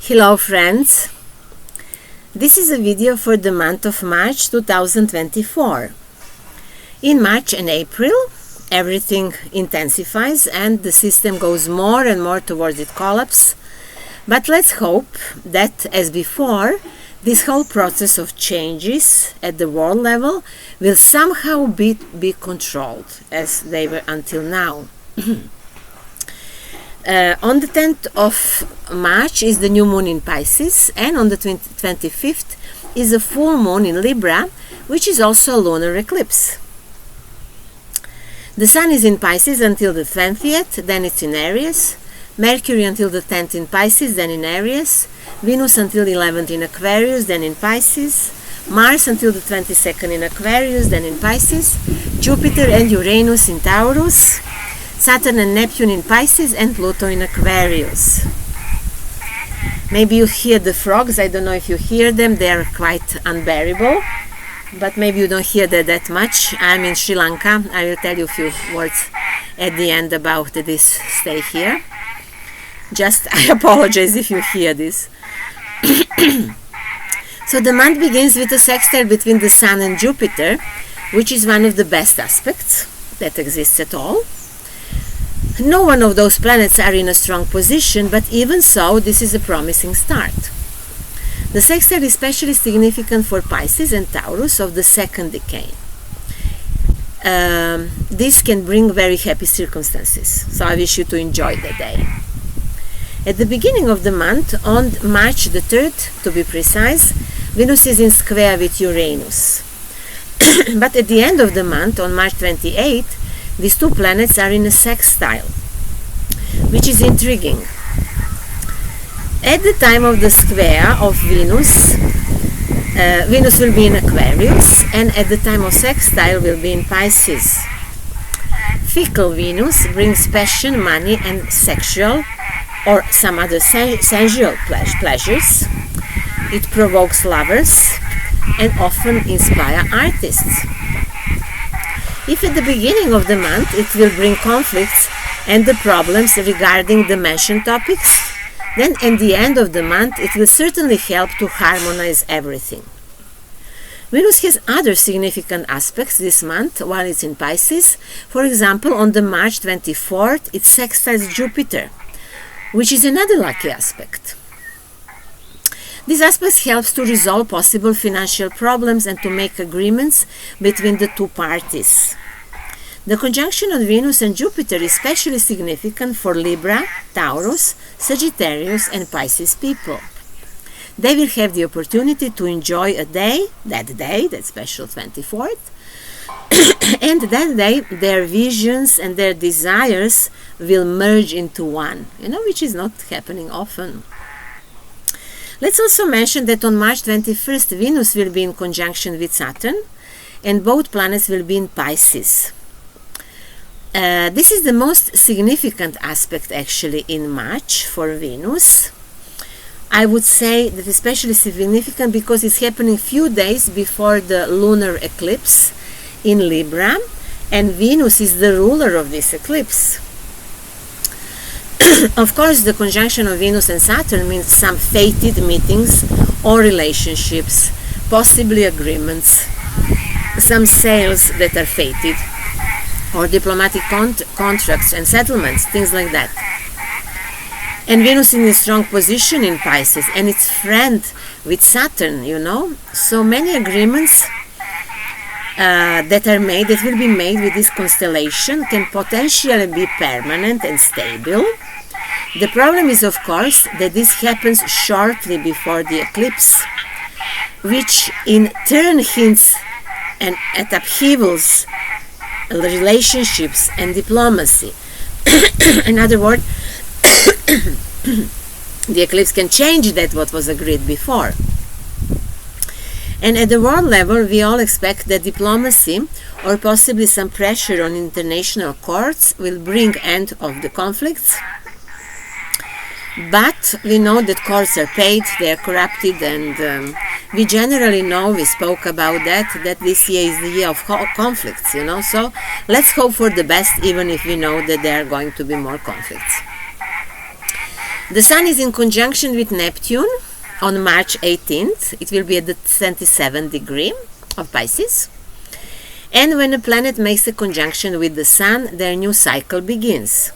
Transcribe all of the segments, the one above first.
Hello friends, this is a video for the month of March 2024. In March and April, everything intensifies and the system goes more and more towards its collapse. But let's hope that, as before, this whole process of changes at the world level will somehow be controlled, as they were until now. On the 10th of March is the new moon in Pisces, and on the 25th is a full moon in Libra, which is also a lunar eclipse. The Sun is in Pisces until the 20th, then it's in Aries. Mercury until the 10th in Pisces, then in Aries. Venus until the 11th in Aquarius, then in Pisces. Mars until the 22nd in Aquarius, then in Pisces. Jupiter and Uranus in Taurus. Saturn and Neptune in Pisces, and Pluto in Aquarius. Maybe you hear the frogs. I don't know if you hear them. They are quite unbearable, but maybe you don't hear that much. I'm in Sri Lanka. I will tell you a few words at the end about this stay here. Just I apologize if you hear this. So the month begins with a sextile between the Sun and Jupiter, which is one of the best aspects that exists at all. No one of those planets are in a strong position, but even so, this is a promising start. The sextile is especially significant for Pisces and Taurus of the second decade. This can bring very happy circumstances, so I wish you to enjoy the day. At the beginning of the month, on March the 3rd, to be precise, Venus is in square with Uranus. But at the end of the month, on March 28th, these two planets are in a sextile, which is intriguing. At the time of the square of Venus, Venus will be in Aquarius, and at the time of sextile will be in Pisces. Fickle Venus brings passion, money, and sexual or some other sensual pleasures. It provokes lovers and often inspires artists. If at the beginning of the month it will bring conflicts and the problems regarding the mentioned topics, then at the end of the month it will certainly help to harmonize everything. Venus has other significant aspects this month while it's in Pisces. For example, on the March 24th it sextiles Jupiter, which is another lucky aspect. This aspect helps to resolve possible financial problems and to make agreements between the two parties. The conjunction of Venus and Jupiter is especially significant for Libra, Taurus, Sagittarius, and Pisces people. They will have the opportunity to enjoy that special 24th, and that day their visions and their desires will merge into one, which is not happening often. Let's also mention that on March 21st, Venus will be in conjunction with Saturn, and both planets will be in Pisces. This is the most significant aspect actually in March for Venus. I would say that especially significant because it's happening few days before the lunar eclipse in Libra, and Venus is the ruler of this eclipse. Of course, the conjunction of Venus and Saturn means some fated meetings or relationships, possibly agreements, some sales that are fated, or diplomatic contracts and settlements, things like that. And Venus is in a strong position in Pisces, and it's friend with Saturn, So many agreements that will be made with this constellation can potentially be permanent and stable. The problem is, of course, that this happens shortly before the eclipse, which in turn hints at upheavals, relationships, and diplomacy. In other words, the eclipse can change what was agreed before. And at the world level, we all expect that diplomacy or possibly some pressure on international courts will bring end of the conflicts. But we know that courts are paid, they are corrupted, and we generally know, we spoke about that this year is the year of conflicts, So let's hope for the best, even if we know that there are going to be more conflicts. The Sun is in conjunction with Neptune on March 18th. It will be at the 27th degree of Pisces. And when a planet makes a conjunction with the Sun, their new cycle begins.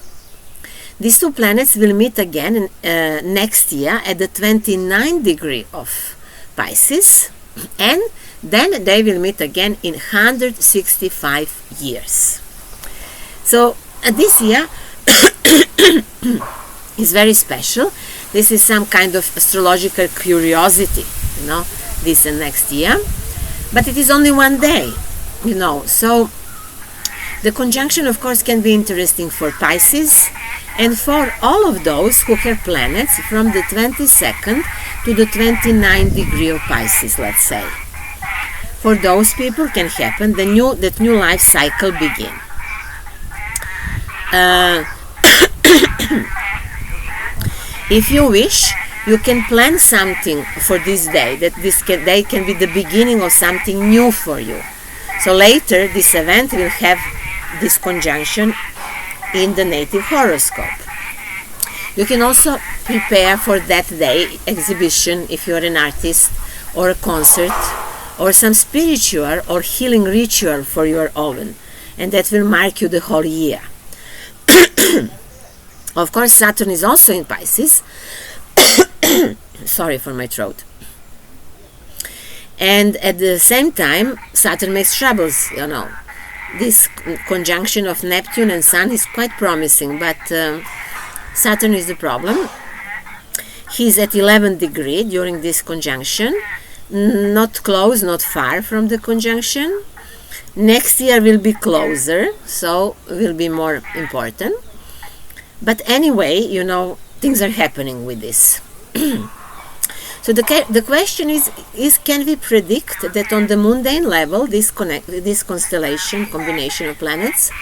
These two planets will meet again next year at the 29th degree of Pisces, and then they will meet again in 165 years. So this year is very special. This is some kind of astrological curiosity, this and next year. But it is only one day, so the conjunction, of course, can be interesting for Pisces and for all of those who have planets from the 22nd to the 29th degree of Pisces, let's say. For those people can happen that new life cycle begin. If you wish, you can plan something for this day, that this day can be the beginning of something new for you. So later, this event will have this conjunction in the native horoscope. You can also prepare for that day exhibition if you're an artist, or a concert, or some spiritual or healing ritual for your own, and that will mark you the whole year. Of course, Saturn is also in Pisces. Sorry for my throat. And at the same time, Saturn makes troubles, This conjunction of Neptune and Sun is quite promising, but Saturn is the problem. He's at 11th degree during this conjunction, not close, not far from the conjunction. Next year will be closer, so will be more important. But anyway, things are happening with this. So the question is can we predict that on the mundane level this constellation, combination of planets,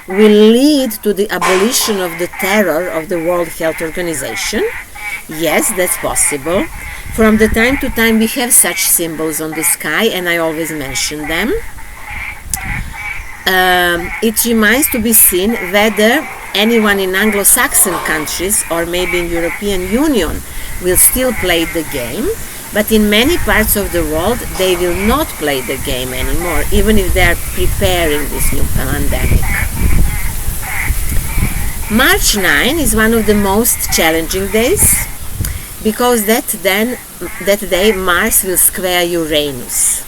will lead to the abolition of the terror of the World Health Organization? Yes, that's possible. From the time to time we have such symbols on the sky, and I always mention them. It remains to be seen whether anyone in Anglo-Saxon countries or maybe in European Union will still play the game, but in many parts of the world they will not play the game anymore, even if they are preparing this new pandemic. March 9 is one of the most challenging days, because that day Mars will square Uranus.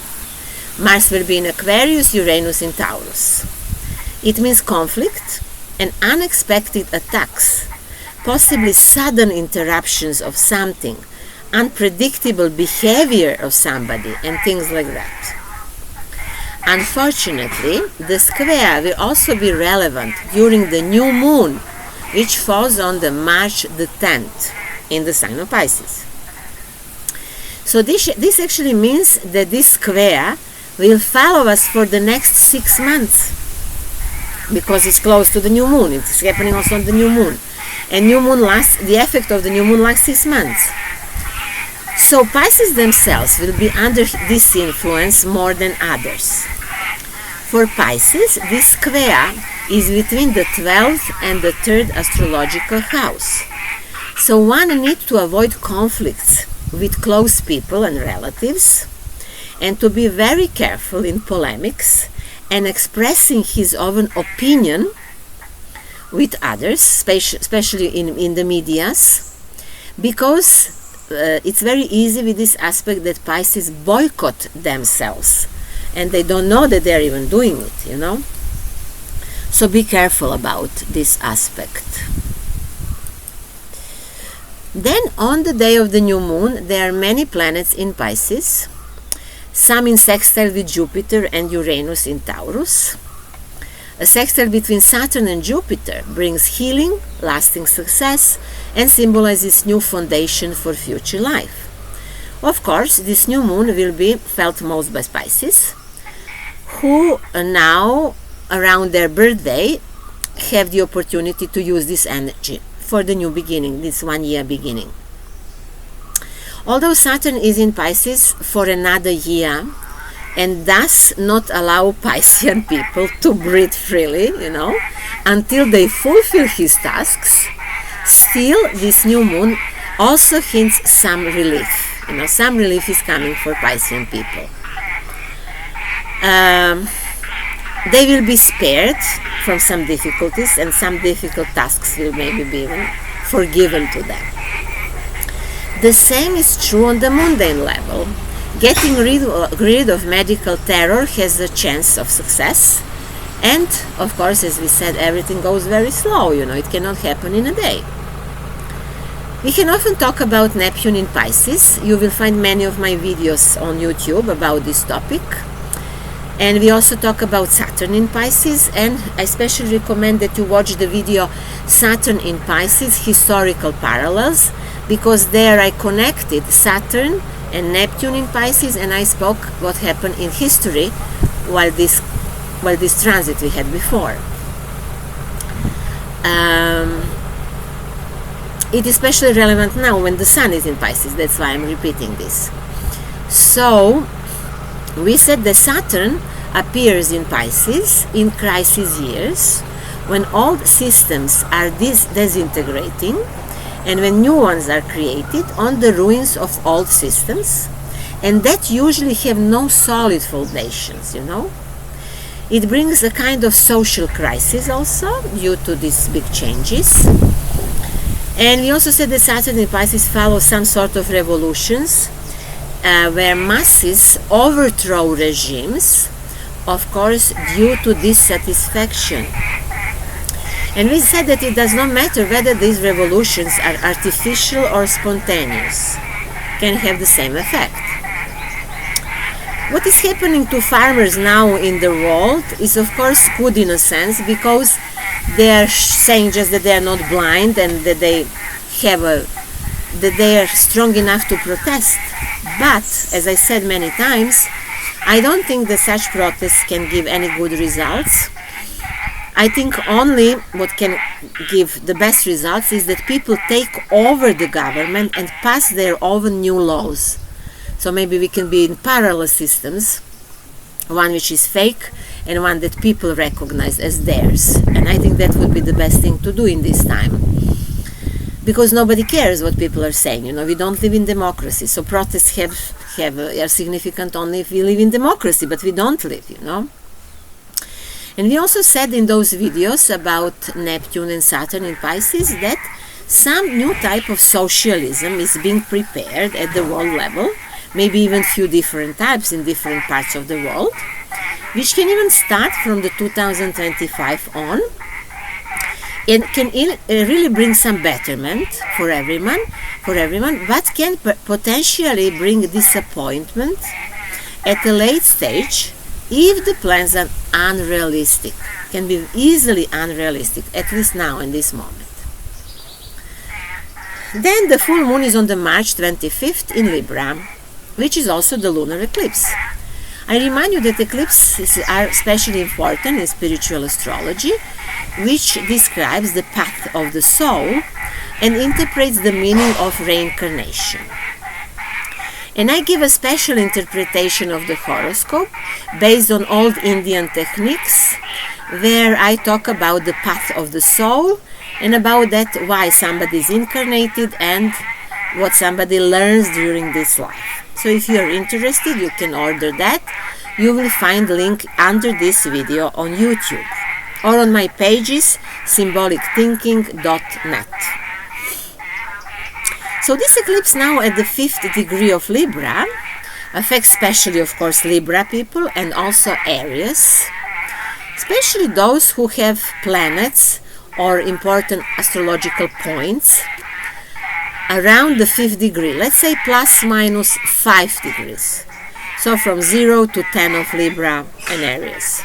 Mars will be in Aquarius, Uranus in Taurus. It means conflict and unexpected attacks, possibly sudden interruptions of something, unpredictable behavior of somebody, and things like that. Unfortunately, the square will also be relevant during the new moon, which falls on the March the 10th in the sign of Pisces. So this actually means that this square will follow us for the next 6 months, because it's close to the new moon. It's happening also on the new moon. And the effect of the new moon lasts 6 months. So Pisces themselves will be under this influence more than others. For Pisces, this square is between the 12th and the 3rd astrological house. So one needs to avoid conflicts with close people and relatives, and to be very careful in polemics and expressing his own opinion with others, especially in the medias, because it's very easy with this aspect that Pisces boycott themselves, and they don't know that they're even doing it, So be careful about this aspect. Then on the day of the new moon, there are many planets in Pisces, some in sextile with Jupiter and Uranus in Taurus. A sextile between Saturn and Jupiter brings healing, lasting success, and symbolizes new foundation for future life. Of course, this new moon will be felt most by Pisces, who now, around their birthday, have the opportunity to use this energy for the new beginning, this 1 year beginning. Although Saturn is in Pisces for another year, and thus not allow Piscean people to breathe freely, until they fulfill his tasks, still, this new moon also hints some relief. Some relief is coming for Piscean people. They will be spared from some difficulties, and some difficult tasks will maybe be even forgiven to them. The same is true on the mundane level. Getting rid of medical terror has a chance of success. And, of course, as we said, everything goes very slow, it cannot happen in a day. We can often talk about Neptune in Pisces. You will find many of my videos on YouTube about this topic. And we also talk about Saturn in Pisces, and I especially recommend that you watch the video Saturn in Pisces, Historical Parallels, because there I connected Saturn and Neptune in Pisces, and I spoke what happened in history while this transit we had before. It is especially relevant now when the Sun is in Pisces. That's why I'm repeating this. So we said that Saturn appears in Pisces in crisis years, when old systems are disintegrating and when new ones are created on the ruins of old systems, and that usually have no solid foundations. It brings a kind of social crisis also due to these big changes. And we also said that Saturn in Pisces follows some sort of revolutions where masses overthrow regimes, of course, due to dissatisfaction. And we said that it does not matter whether these revolutions are artificial or spontaneous, can have the same effect. What is happening to farmers now in the world is, of course, good in a sense, because they are saying just that they are not blind and that they are strong enough to protest. But, as I said many times, I don't think that such protests can give any good results. I think only what can give the best results is that people take over the government and pass their own new laws. So maybe we can be in parallel systems, one which is fake and one that people recognize as theirs. And I think that would be the best thing to do in this time. Because nobody cares what people are saying. We don't live in democracy. So protests are significant only if we live in democracy, but we don't live, And we also said in those videos about Neptune and Saturn in Pisces that some new type of socialism is being prepared at the world level, maybe even few different types in different parts of the world, which can even start from the 2025 on, and can really bring some betterment for everyone, but can potentially bring disappointment at a late stage if the plans are unrealistic, can be easily unrealistic, at least now in this moment. Then the full moon is on the March 25th in Libra, which is also the lunar eclipse. I remind you that eclipses are especially important in spiritual astrology, which describes the path of the soul and interprets the meaning of reincarnation. And I give a special interpretation of the horoscope based on old Indian techniques, where I talk about the path of the soul and about that why somebody is incarnated and what somebody learns during this life. So if you are interested, you can order that. You will find the link under this video on YouTube or on my pages, symbolicthinking.net. So this eclipse now at the 5th degree of Libra affects especially, of course, Libra people and also Aries, especially those who have planets or important astrological points around the 5th degree, let's say plus minus 5 degrees. So from 0 to 10 of Libra and Aries.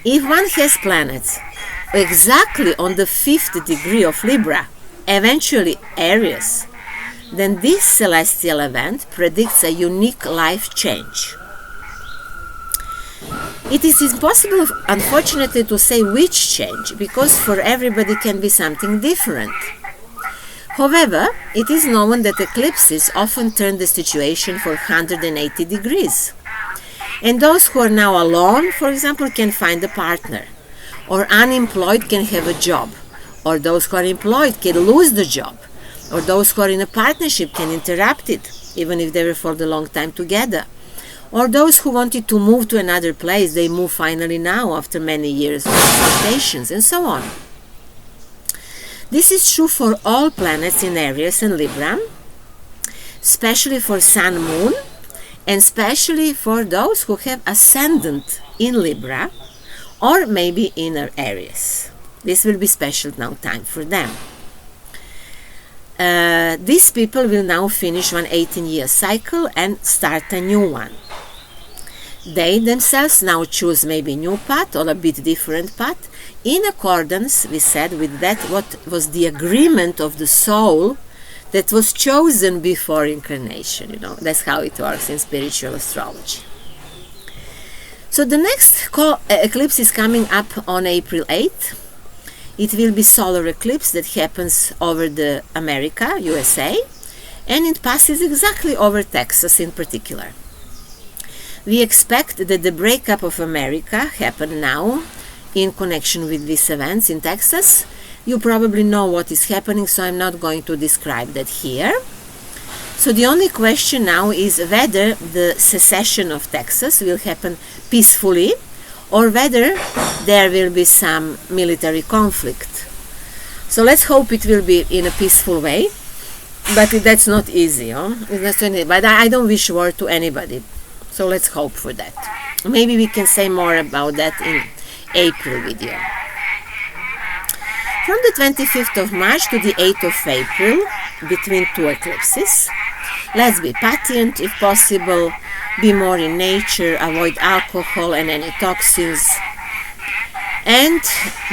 If one has planets exactly on the 5th degree of Libra, eventually Aries, then this celestial event predicts a unique life change. It is impossible, unfortunately, to say which change, because for everybody can be something different. However, it is known that eclipses often turn the situation for 180 degrees. And those who are now alone, for example, can find a partner, or unemployed can have a job, or those who are employed can lose the job, or those who are in a partnership can interrupt it, even if they were for the long time together. Or those who wanted to move to another place, they move finally now after many years of expectations, and so on. This is true for all planets in Aries and Libra, especially for Sun, Moon, and especially for those who have ascendant in Libra or maybe in Aries. This will be special now time for them. These people will now finish one 18-year cycle and start a new one. They themselves now choose maybe new path or a bit different path in accordance, we said, with that what was the agreement of the soul that was chosen before incarnation. That's how it works in spiritual astrology. So the next eclipse is coming up on April 8th. It will be solar eclipse that happens over the America, USA, and it passes exactly over Texas in particular. We expect that the breakup of America happen now in connection with these events in Texas. You probably know what is happening, so I'm not going to describe that here. So the only question now is whether the secession of Texas will happen peacefully or whether there will be some military conflict. So let's hope it will be in a peaceful way, but that's not easy. But I don't wish war to anybody, so let's hope for that. Maybe we can say more about that in April video. From the 25th of March to the 8th of April, between two eclipses, let's be patient if possible, be more in nature, avoid alcohol and any toxins. And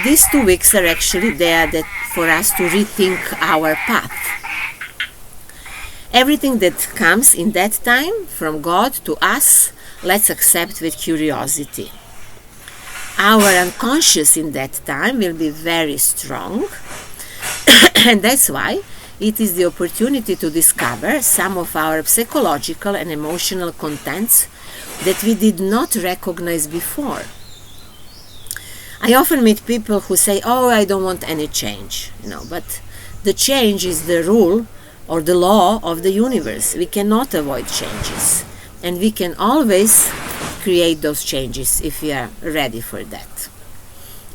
these 2 weeks are actually there for us to rethink our path. Everything that comes in that time from God to us, let's accept with curiosity. Our unconscious in that time will be very strong, and that's why it is the opportunity to discover some of our psychological and emotional contents that we did not recognize before. I often meet people who say, oh, I don't want any change, but the change is the rule or the law of the universe. We cannot avoid changes, and we can always create those changes if we are ready for that.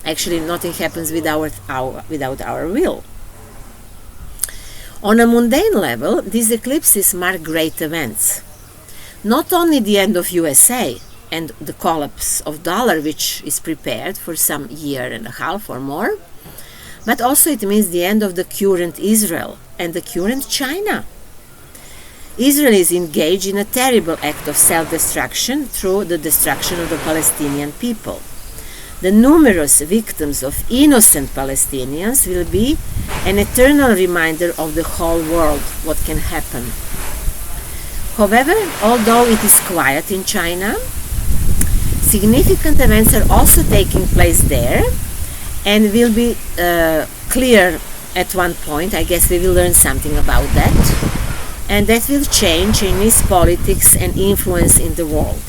Actually, nothing happens without our will. On a mundane level, these eclipses mark great events. Not only the end of USA and the collapse of dollar, which is prepared for some year and a half or more, but also it means the end of the current Israel and the current China. Israel is engaged in a terrible act of self-destruction through the destruction of the Palestinian people. The numerous victims of innocent Palestinians will be an eternal reminder of the whole world what can happen. However, although it is quiet in China, significant events are also taking place there and will be clear at one point. I guess we will learn something about that. And that will change Chinese politics and influence in the world.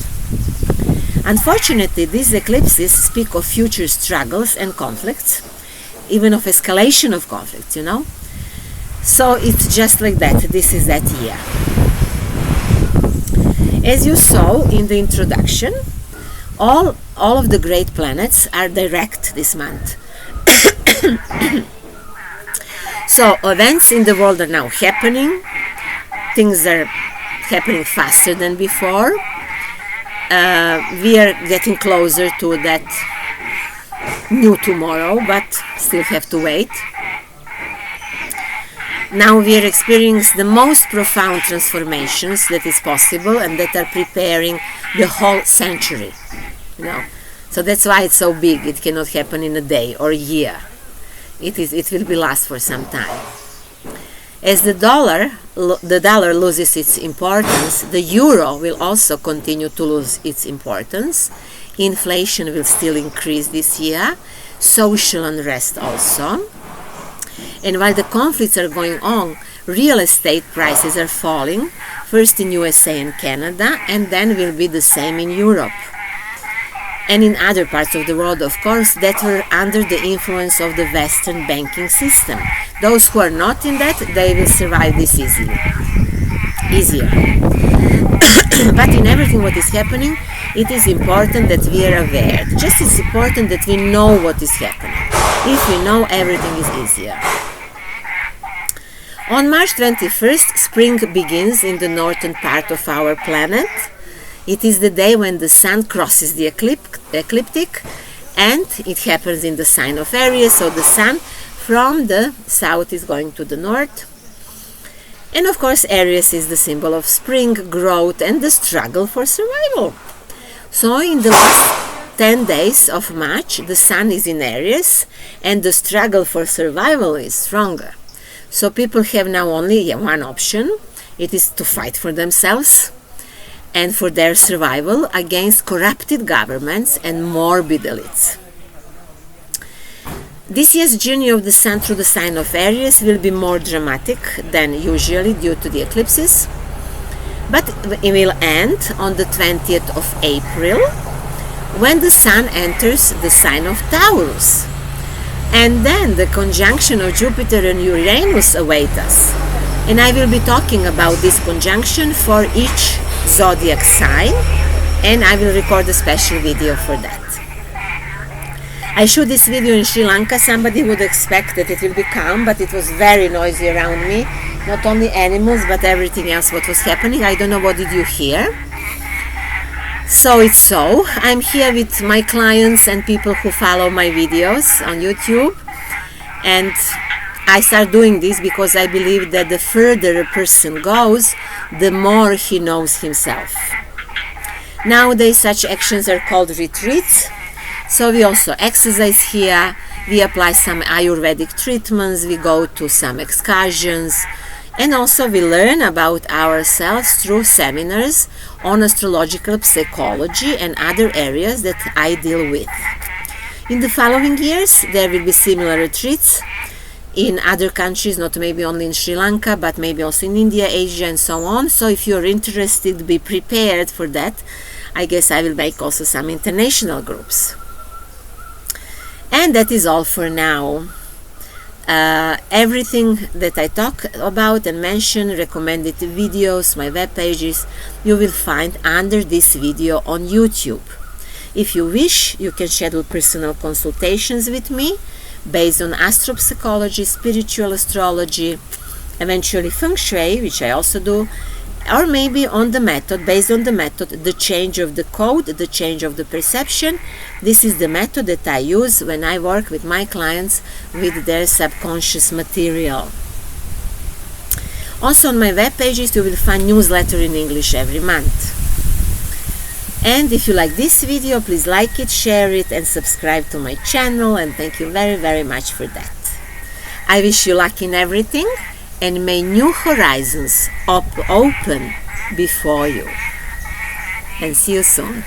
Unfortunately, these eclipses speak of future struggles and conflicts, even of escalation of conflicts, So it's just like that. This is that year. As you saw in the introduction, all of the great planets are direct this month. So events in the world are now happening. Things are happening faster than before. We are getting closer to that new tomorrow, but still have to wait. Now we are experiencing the most profound transformations that is possible and that are preparing the whole century. So that's why it's so big. It cannot happen in a day or a year. It will be last for some time. As the dollar loses its importance, the euro will also continue to lose its importance. Inflation will still increase this year, social unrest also. And while the conflicts are going on, real estate prices are falling, first in USA and Canada, and then will be the same in Europe. and in other parts of the world, of course, that were under the influence of the Western banking system. Those who are not in that, they will survive this easier. But in everything what is happening, it is important that we are aware. Just as important that we know what is happening. If we know, everything is easier. On March 21st, spring begins in the northern part of our planet. It is the day when the sun crosses the ecliptic, and it happens in the sign of Aries, so the sun from the south is going to the north. And of course, Aries is the symbol of spring, growth, and the struggle for survival. So in the last 10 days of March, the sun is in Aries, and the struggle for survival is stronger. So people have now only one option. It is to fight for themselves and for their survival against corrupted governments and morbid elites. This year's journey of the sun through the sign of Aries will be more dramatic than usually due to the eclipses, but it will end on the 20th of April when the sun enters the sign of Taurus. And then the conjunction of Jupiter and Uranus await us. And I will be talking about this conjunction for each zodiac sign, and I will record a special video for that. I shot this video in Sri Lanka. Somebody would expect that it will be calm, but it was very noisy around me. Not only animals, but everything else what was happening. I don't know, what did you hear? So it's so. I'm here with my clients and people who follow my videos on YouTube. And I start doing this because I believe that the further a person goes, the more he knows himself. Nowadays, such actions are called retreats. So we also exercise here, we apply some Ayurvedic treatments, we go to some excursions, and also we learn about ourselves through seminars on astrological psychology and other areas that I deal with. In the following years, there will be similar retreats in other countries, not maybe only in Sri Lanka, but maybe also in India, Asia, and so on. So if you're interested, be prepared for that. I guess I will make also some international groups. And that is all for now. Everything that I talk about and mention, recommended videos, my web pages, you will find under this video on YouTube. If you wish, you can schedule personal consultations with me based on astropsychology, spiritual astrology, eventually Feng Shui, which I also do, or maybe on the method, based on the method, the change of the code, the change of the perception. This is the method that I use when I work with my clients with their subconscious material. Also on my web pages you will find newsletter in English every month. And if you like this video, please like it, share it, and subscribe to my channel, and thank you very, very much for that. I wish you luck in everything, and may new horizons open before you. And see you soon.